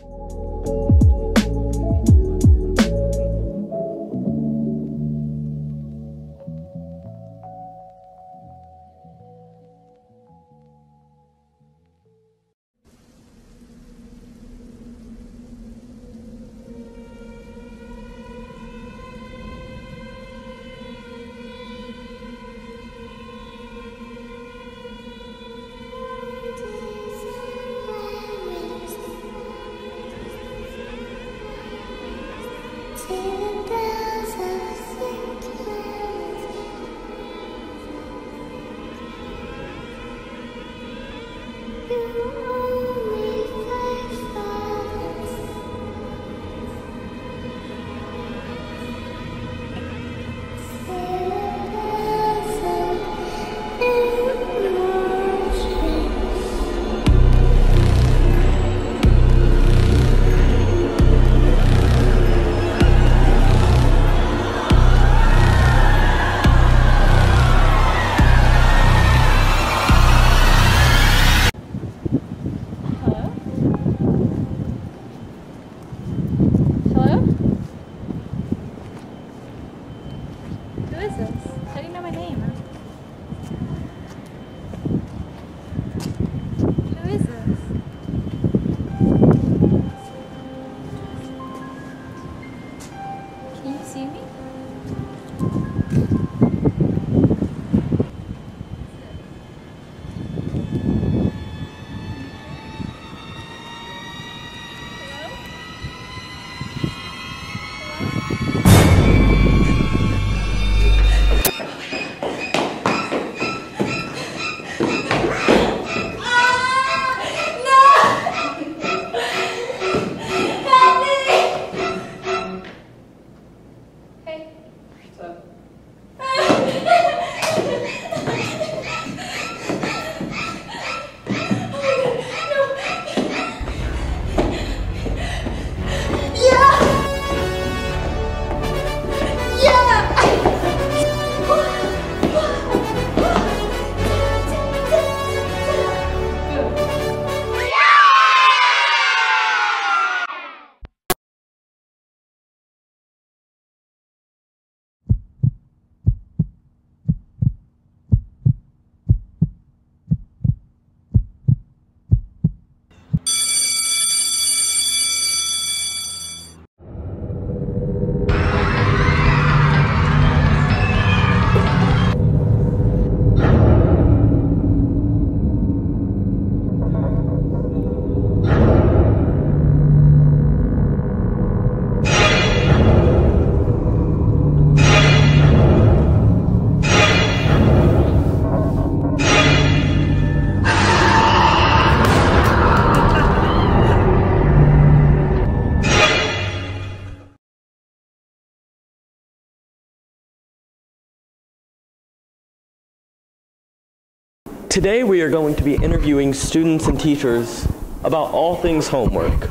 Today we are going to be interviewing students and teachers about all things homework.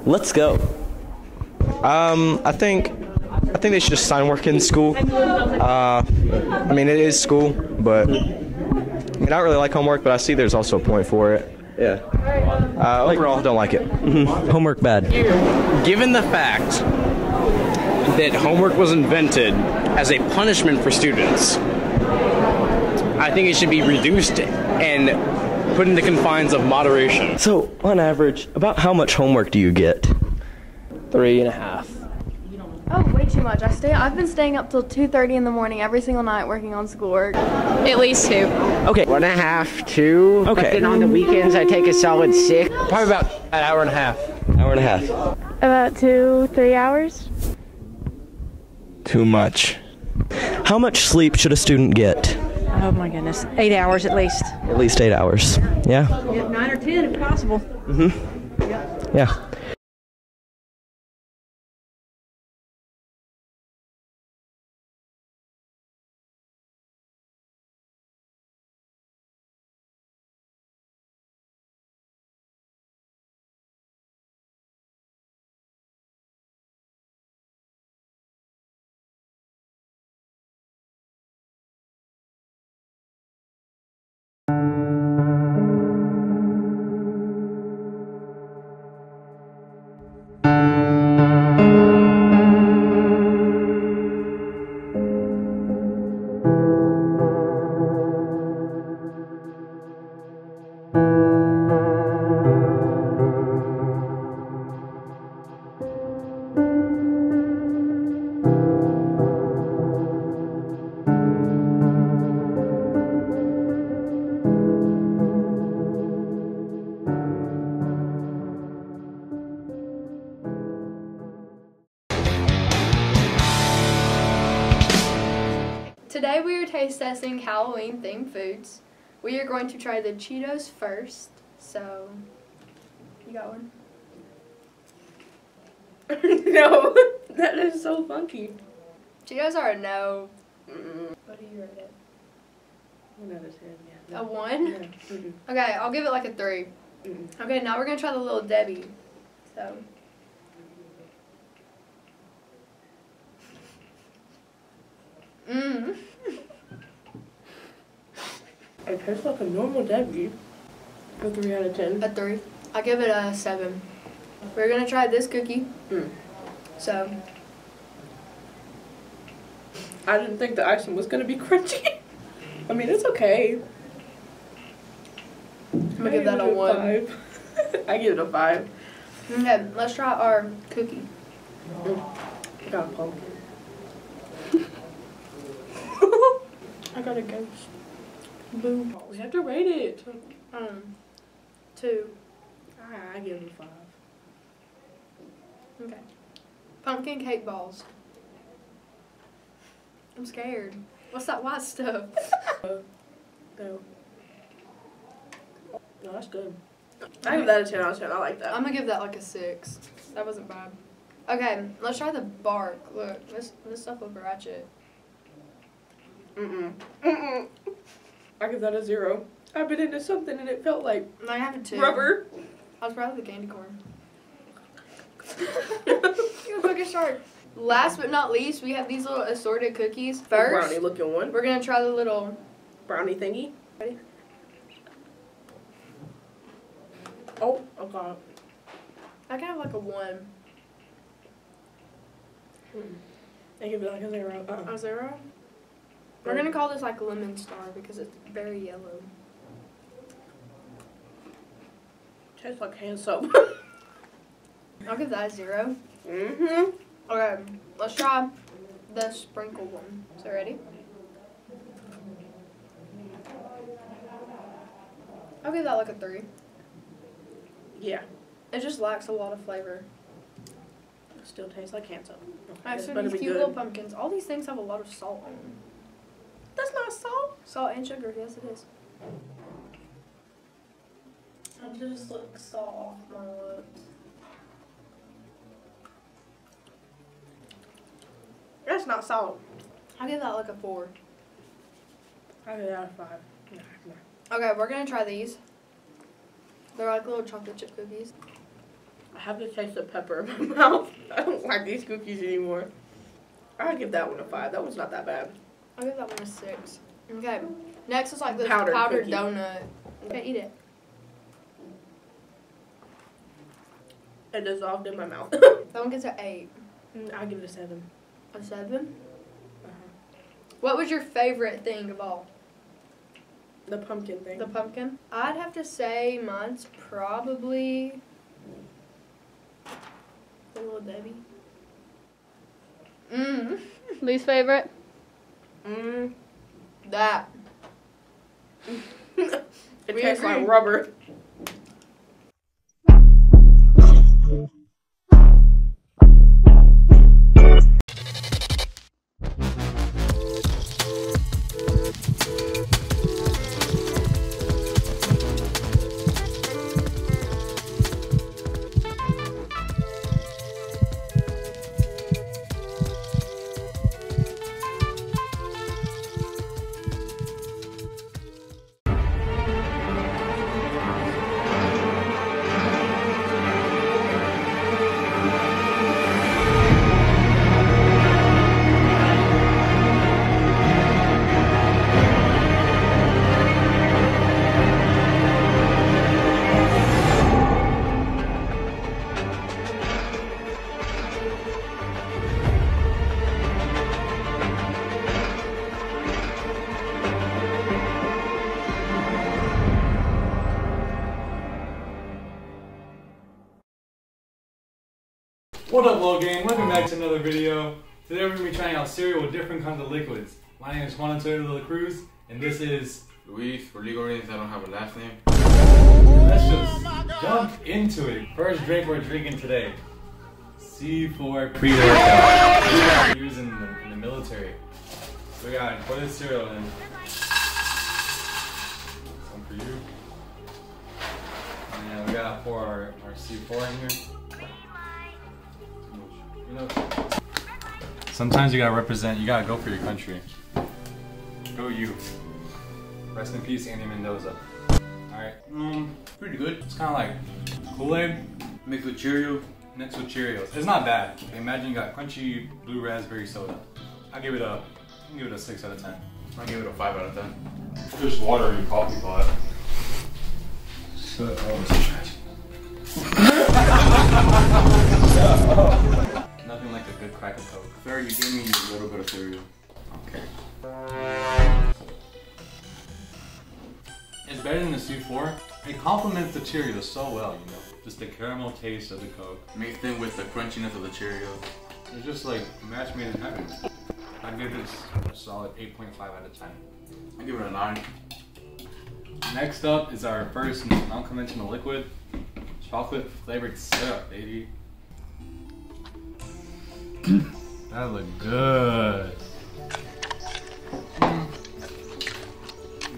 Let's go.
I think they should just sign work in school. I mean, it is school, but I mean, I don't really like homework, but I see there's also a point for it.
Yeah.
Overall, don't like it.
Homework bad.
Given the fact that homework was invented as a punishment for students, I think it should be reduced and put in the confines of moderation.
So, on average, about how much homework do you get?
3.5.
Oh, way too much. I've been staying up till 2:30 in the morning every single night working on schoolwork. At least 2.
Okay.
1.5, 2.
Okay.
But then on the weekends, I take a solid 6.
Probably about an hour and a half.
Hour and a half.
About 2-3 hours.
Too much.
How much sleep should a student get?
Oh my goodness. 8 hours at least.
At least 8 hours. Yeah?
9 or 10 if possible.
Mm-hmm. Yeah.
Today we are taste testing Halloween themed foods. We are going to try the Cheetos first. So, you got one?
No, that is so funky.
Cheetos are a no. What do you rate it?
1 out of 10, yeah.
A 1?
Yeah.
Okay, I'll give it like a 3. Okay, now we're gonna try the Little Debbie. So.
It tastes like a normal Debbie. A 3 out of 10.
A 3. I give it a 7. We're gonna try this cookie. So.
I didn't think the icing was gonna be crunchy. I mean, it's okay.
I'm gonna give that a 1.
I give it a 5.
Okay, let's try our cookie.
I got a pumpkin. I got a ghost. Boom. We have to rate it.
2.
I give it a 5.
Okay. Pumpkin cake balls. I'm scared. What's that white stuff?
No. No, that's good. I give that a 10 out of 10. I like that.
I'm gonna give that like a 6. That wasn't bad. Okay, let's try the bark. Look, this stuff look ratchet.
I give that a 0. I bit into something and it felt like
I have a 2.
rubber.
I was proud of the candy corn. You're fucking sharp. Last but not least, we have these little assorted cookies. First,
brownie looking one.
We're gonna try the little
brownie thingy. Ready? Oh, okay.
I can have like a 1.
I give it like a 0.
A 0? We're gonna call this like lemon star because it's very yellow.
Tastes like hand soap.
I'll give that a 0.
Mm-hmm.
Okay, let's try the sprinkle one. So ready? I'll give that like a 3.
Yeah.
It just lacks a lot of flavor.
It still tastes like hand soap.
Alright, so
better
these
be
cute
good.
little pumpkins. All these things have a lot of salt on them.
That's not salt.
Salt and sugar, yes it is.
I just look salt off my lips. That's not salt.
I'll give that like a 4.
I give that a 5. Nah.
Okay, we're gonna try these. They're like little chocolate chip cookies.
I have the taste of pepper in my mouth. I don't like these cookies anymore. I'll give that one a 5. That one's not that bad.
I'll give that one a 6. Okay, next is like this
Powdered
powdered
cookie.
donut. Okay, eat it.
It dissolved in my mouth.
That one gets an 8.
I'll give it a 7.
A 7? What was your favorite thing of all?
The pumpkin thing.
The pumpkin? I'd have to say mine's probably the Little Debbie. Least favorite? That.
It tastes like rubber.
What up, Low Gang? Welcome back to another video. Today we're going to be trying out cereal with different kinds of liquids. My name is Juan Antonio de la Cruz, and this is
Luis. For legal reasons, I don't have a last name.
Let's just jump into it. First drink we're drinking today. C4 pre-workout. Used in the military. We got pour this cereal in. Some for you. And we gotta pour our C4 in here. You know, sometimes you gotta represent, you gotta go for your country. Go you. Rest in peace, Andy Mendoza. Alright, pretty good. It's kinda like Kool-Aid
Mixed with Cheerios.
mixed with Cheerios. It's not bad. Imagine you got crunchy blue raspberry soda. I give it a 6 out of 10.
I give it a 5 out of 10.
There's water in your coffee pot. So, nothing like a good crack of Coke.
Sir, you gave me a little bit of cereal.
Okay. It's better than the C4. It complements the Cheerios so well, you know. Just the caramel taste of the Coke.
Mixed in with the crunchiness of the Cheerios.
It's just like a match made in heaven. I give this a solid 8.5 out of 10.
I give it a 9.
Next up is our first non-conventional liquid. Chocolate flavored syrup, baby. That look good.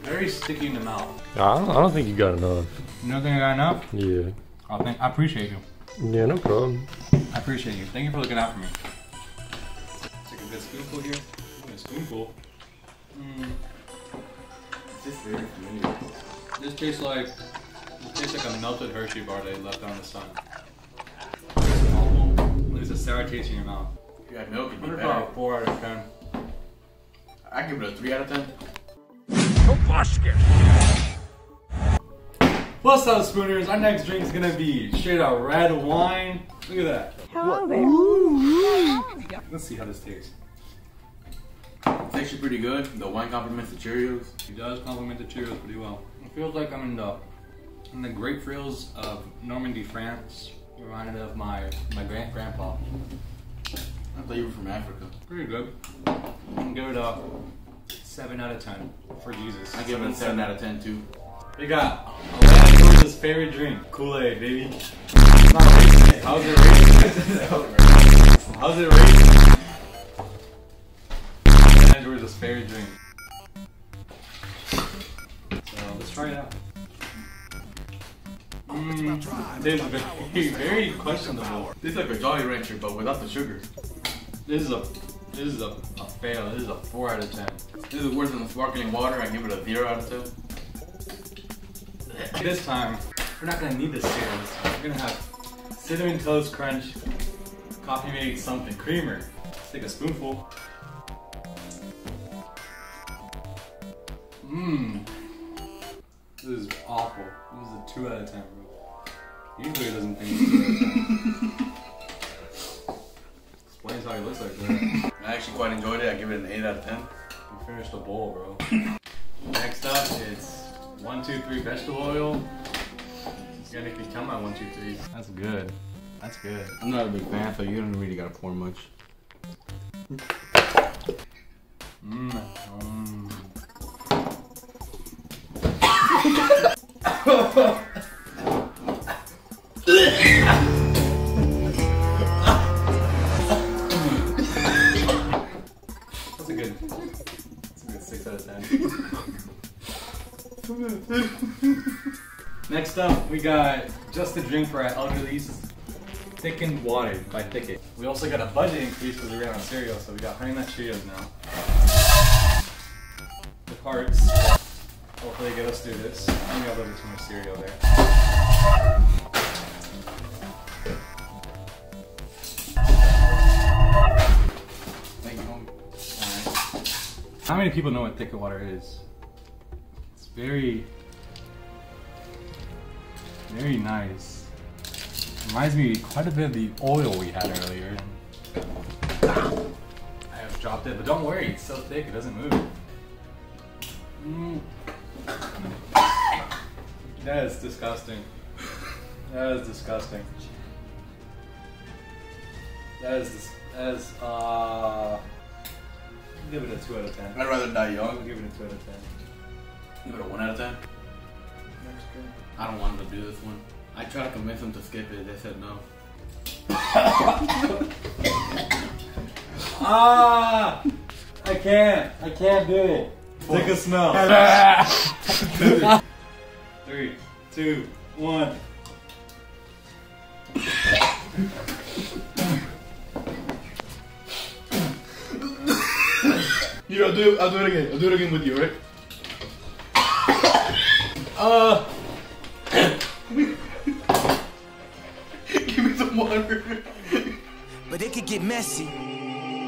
Very sticky in the mouth.
I don't think you got enough.
You don't think I got enough?
Yeah.
I appreciate you.
Yeah, no problem.
I appreciate you. Thank you for looking out for me. Take a good spoonful here. A spoonful.
This is very familiar.
This tastes like a melted Hershey bar they left on the sun. There's a sour taste in your mouth.
If you had milk, it'd be
What
better.
about 4 out of 10?
I give it a 3 out of 10.
What's up, Spooners? Our next drink is gonna be straight out red wine. Look at that.
Hello there.
Let's see how this tastes.
It's actually pretty good. The wine complements the Cheerios.
It does complement the Cheerios pretty well. It feels like I'm in the grape fields of Normandy, France. Reminded of my grandpa.
I thought you were from Africa.
Pretty good. I'm gonna give it a 7 out of 10 for Jesus.
I give it a 7 out of 10 too.
We got Atlanta, Georgia's favorite drink, Kool-Aid, baby. It's not racist. How's it racist? How's it racist? Atlanta, Georgia's favorite drink. So let's try it out. This is very questionable.
This is like a Jolly Rancher, but without the sugar.
This is a fail. This is a 4 out of 10.
This is worse than the sparkling water. I give it a 0 out of 10.
This time, we're not gonna need the cereal this time. We're gonna have Cinnamon Toast Crunch, Coffee Mate something creamer. Let's take a spoonful. Mmm. This is awful. This is a 2 out of 10, bro. Usually it doesn't think it's 2 out of 10. Explains how he looks like that.
I actually quite enjoyed it. I give it an 8 out of 10.
You finished the bowl, bro. Next up, it's 1, 2, 3 vegetable oil. You gotta make me count my 1, 2, 3. That's good. That's good.
I'm not a big fan, so you don't really gotta pour much.
That's a good 6 out of 10. Next up, we got just a drink for our elderlies. Thickened water by Thicket. We also got a budget increase because we ran on cereal, so we got Honey Nut Cheerios now. The parts hopefully get us through this. I think I'll put too much cereal there. How many people know what Thicket water is? It's very nice. Reminds me quite a bit of the oil we had earlier. I have dropped it, but don't worry, it's so thick it doesn't move. That is disgusting. That is disgusting. That is give it a 2 out of 10.
I'd rather die young.
I'll give it a 2 out of 10.
Give it a 1 out of 10. I don't want them to do this one. I tried to convince them to skip it. They said no.
I can't do it. Take a smell. 3, 2, 1.
Here, I'll do it again. I'll do it again with you, right? Give me some water.
But it could get messy.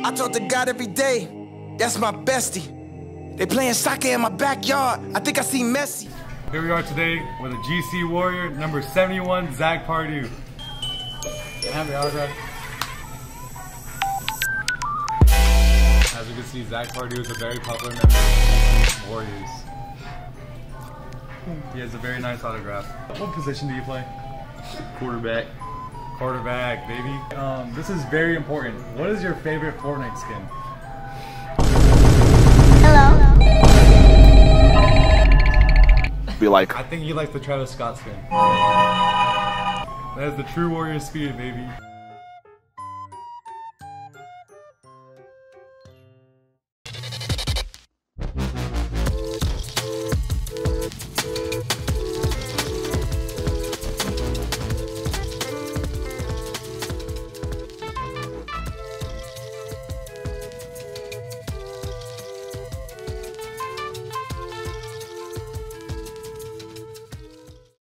I talk to God every day. That's my bestie. They playing soccer in my backyard. I think I see Messi.
Here we are today with a GC Warrior, number 71, Zach Pardue. Can I have the autograph? As you can see, Zach Pardue is a very popular member of the Warriors. He has a very nice autograph. What position do you play?
Quarterback.
Quarterback, baby. This is very important. What is your favorite Fortnite skin?
Hello.
Be like.
I think he likes the Travis Scott skin. That is the true Warrior spirit, baby.